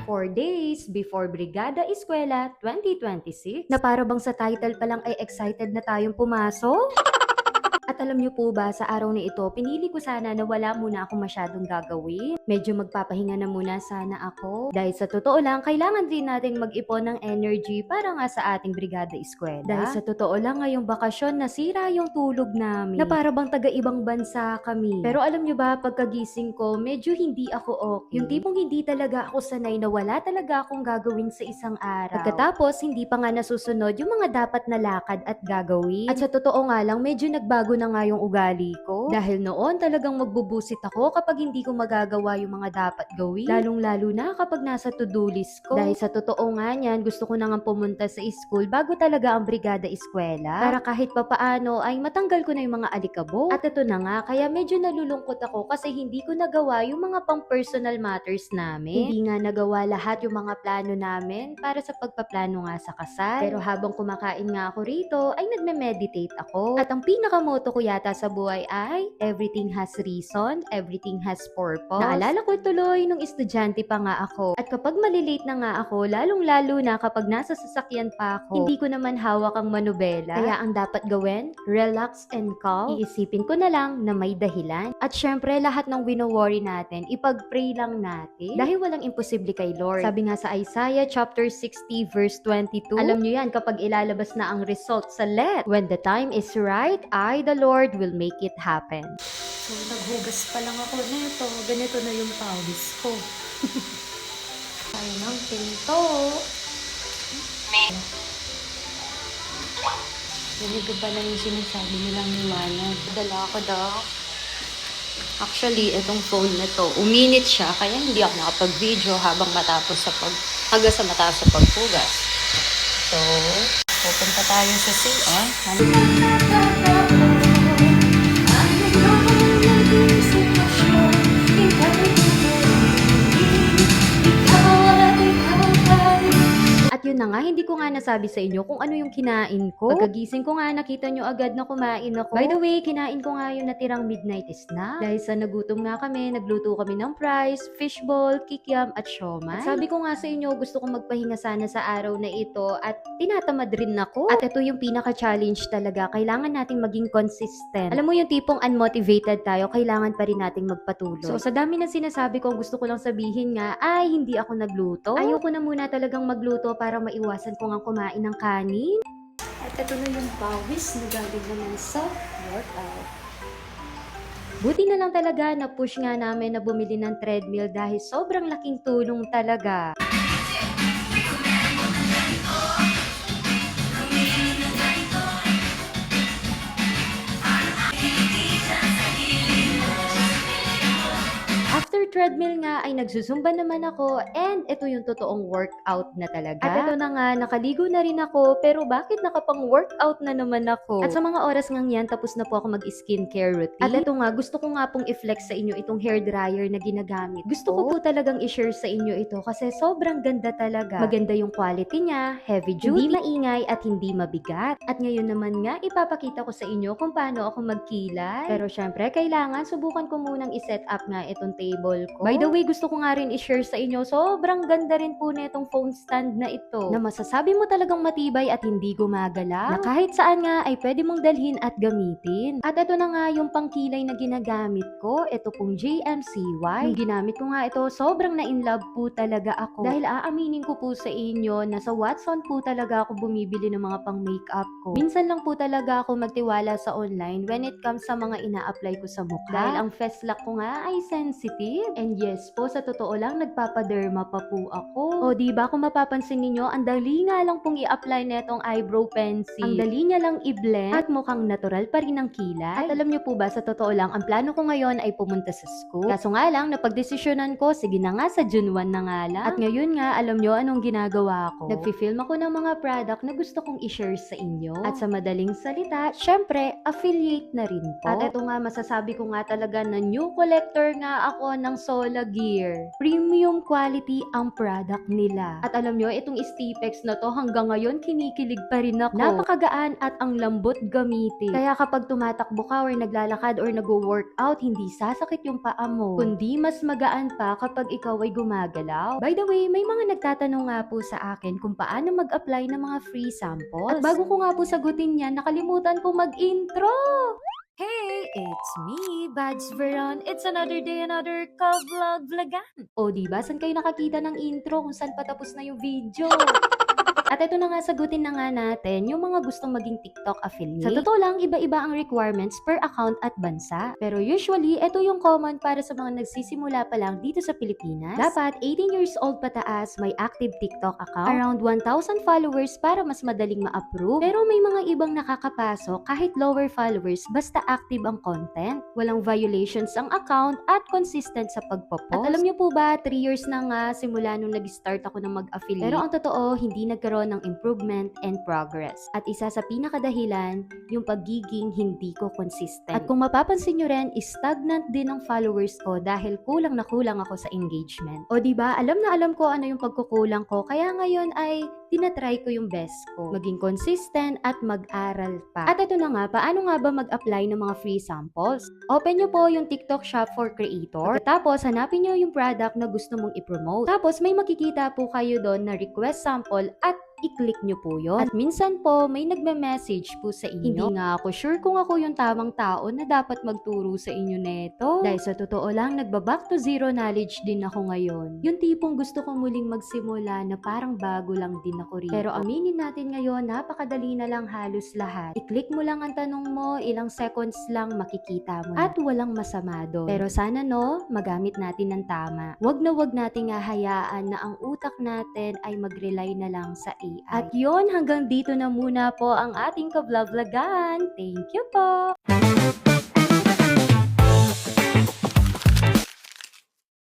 4 days before Brigada Eskwela 2026 na para bang sa title pa lang ay excited na tayong pumasok. At alam niyo po ba, sa araw na ito, pinili ko sana na wala muna akong masyadong gagawin. Medyo magpapahinga na muna sana ako. Dahil sa totoo lang, kailangan din nating mag-ipon ng energy para nga sa ating Brigada Eskwela. Dahil sa totoo lang, ngayong bakasyon, nasira yung tulog namin. Na para bang taga-ibang bansa kami. Pero alam niyo ba, pagkagising ko, medyo hindi ako okay. Yung tipong hindi talaga ako sanay na wala talaga akong gagawin sa isang araw. Pagkatapos, hindi pa nga nasusunod yung mga dapat na lakad at gagawin. At sa totoo nga lang, medyo nagbago na nga yung ugali ko. Dahil noon talagang magbubusit ako kapag hindi ko magagawa yung mga dapat gawin. Lalong-lalo na kapag nasa to-do list ko. Dahil sa totoo nga niyan, gusto ko na nga pumunta sa school bago talaga ang Brigada Eskwela. Para kahit papaano ay matanggal ko na yung mga alikabok. At ito na nga, kaya medyo nalulungkot ako kasi hindi ko nagawa yung mga pang-personal matters namin. Hindi nga nagawa lahat yung mga plano namin para sa pagpaplano nga sa kasal. Pero habang kumakain nga ako rito, ay nagme-meditate ako. At ang pinakamoto ko yata sa buhay ay everything has reason, everything has purpose. Naalala ko tuloy nung estudyante pa nga ako. At kapag malilate na nga ako, lalong-lalo na kapag nasa sasakyan pa ako, hindi ko naman hawak ang manubela. Kaya ang dapat gawin, relax and calm. Iisipin ko na lang na may dahilan. At syempre, lahat ng wino-worry natin, ipag-pray lang natin. Dahil walang imposible kay Lord. Sabi nga sa Isaiah chapter 60 verse 22, alam nyo yan, kapag ilalabas na ang result sa let, when the time is right, the Lord will make it happen. So, naghugas pa lang ako nito. Ganito na yung pawis ko. Tayo ng pinto. Ganito pa lang yung sinasabi nilang liwanag. Dala ako daw. Actually, itong phone na to, uminit siya, kaya hindi ako nakapag-video hanggang sa matapos sa paghugas. So, pupunta tayo sa CR. At yun na nga, hindi ko nga nasabi sa inyo kung ano yung kinain ko. Pagkagising ko nga, nakita nyo agad na kumain ako. By the way, kinain ko nga yung natirang midnight snack. Dahil sa nagutom nga kami, nagluto kami ng fries, fishball, kikiam, at siomai. At sabi ko nga sa inyo, gusto kong magpahinga sana sa araw na ito at tinatamad rin ako. At ito yung pinaka-challenge talaga. Kailangan nating maging consistent. Alam mo yung tipong unmotivated tayo, kailangan pa rin nating magpatuloy. So sa dami ng sinasabi ko, gusto ko lang sabihin nga, ay hindi ako nagluto. Ayoko na muna talagang magluto para maiwasan ko nga kumain ng kanin. At ito na yung pawis na galing naman sa workout. Buti na lang talaga na push nga namin na bumili ng treadmill dahil sobrang laking tulong talaga. After treadmill nga ay nagsusumba naman ako and ito yung totoong workout na talaga. At ito na nga, nakaligo na rin ako pero bakit nakapang workout na naman ako? At sa mga oras ngang yan, tapos na po ako mag-skincare routine. At ito nga, gusto ko nga pong i-flex sa inyo itong hair dryer na ginagamit. Gusto ko po talagang i-share sa inyo ito kasi sobrang ganda talaga. Maganda yung quality niya, heavy duty, hindi maingay at hindi mabigat. At ngayon naman nga, ipapakita ko sa inyo kung paano ako magkilay. Pero syempre, kailangan subukan ko munang i-set up nga itong table ko. By the way, gusto ko nga rin i-share sa inyo, sobrang ganda rin po nitong phone stand na ito. Na masasabi mo talagang matibay at hindi gumagalaw. Na kahit saan nga ay pwede mong dalhin at gamitin. At ito na nga yung pangkilay na ginagamit ko. Ito pong JMCY. Yung ginamit ko nga ito, sobrang na-inlove po talaga ako. Dahil aaminin ko po sa inyo na sa Watson po talaga ako bumibili ng mga pang makeup ko. Minsan lang po talaga ako magtiwala sa online when it comes sa mga ina-apply ko sa mukha. Dahil ang face lock ko nga ay sensitive. And yes po, sa totoo lang, nagpapaderma pa po ako. O diba kung mapapansin ninyo, ang dali nga lang pong i-apply netong eyebrow pencil. Ang dali niya lang i-blend at mukhang natural pa rin ang kilay. At alam niyo po ba, sa totoo lang, ang plano ko ngayon ay pumunta sa school. Kaso nga lang, napagdesisyonan ko, sige na nga sa June 1 na nga lang. At ngayon nga, alam niyo anong ginagawa ko? Nagfi-film ako ng mga product na gusto kong i-share sa inyo. At sa madaling salita, syempre, affiliate na rin po. At ito nga, masasabi ko nga talaga na new collector nga ako ng ng Sola Gear. Premium quality ang product nila. At alam nyo, itong Stipex na to hanggang ngayon kinikilig pa rin ako. Napakagaan at ang lambot gamitin. Kaya kapag tumatakbo ka or naglalakad or nag-workout, hindi sasakit yung paa mo, kundi mas magaan pa kapag ikaw ay gumagalaw. By the way, may mga nagtatanong nga po sa akin kung paano mag-apply ng mga free samples. At bago ko nga po sagutin yan, nakalimutan ko mag-intro! Hey, it's me, Bads Veron. It's another day, another ka-vlog-vlogan. O diba, saan kayo nakakita ng intro kung saan patapos na yung video? At ito na nga, sagutin na nga natin yung mga gustong maging TikTok affiliate. Sa totoo lang, iba-iba ang requirements per account at bansa. Pero usually, ito yung common para sa mga nagsisimula pa lang dito sa Pilipinas. Dapat 18 years old pataas, may active TikTok account, around 1,000 followers para mas madaling ma-approve. Pero may mga ibang nakakapasok kahit lower followers basta active ang content. Walang violations ang account at consistent sa pagpo-post. At alam niyo po ba, 3 years na nga simula nung nag-start ako ng mag-affiliate. Pero ang totoo, hindi nagkaroon ng improvement and progress. At isa sa pinakadahilan, yung pagiging hindi ko consistent. At kung mapapansin nyo rin, stagnant din ang followers ko dahil kulang na kulang ako sa engagement. O diba, alam na alam ko ano yung pagkukulang ko, kaya ngayon ay tinatry ko yung best ko. Maging consistent at mag-aral pa. At ito na nga, paano nga ba mag-apply ng mga free samples? Open nyo po yung TikTok Shop for Creator. Tapos, hanapin nyo yung product na gusto mong i-promote. Tapos, may makikita po kayo doon na request sample at i-click nyo po yun. At minsan po, may nagme-message po sa inyo. Hindi nga ako sure kung ako yung tamang tao na dapat magturo sa inyo neto. Dahil sa totoo lang, nagba-back to zero knowledge din ako ngayon. Yung tipong gusto kong muling magsimula na parang bago lang din ako rin. Pero aminin natin ngayon, napakadali na lang halos lahat. I-click mo lang ang tanong mo, ilang seconds lang makikita mo na. At walang masama doon. Pero sana no, magamit natin ng tama. Wag na wag nating hahayaan na ang utak natin ay mag-rely na lang sa AI. At yon, hanggang dito na muna po ang ating ka-vlog-vlogan. Thank you po!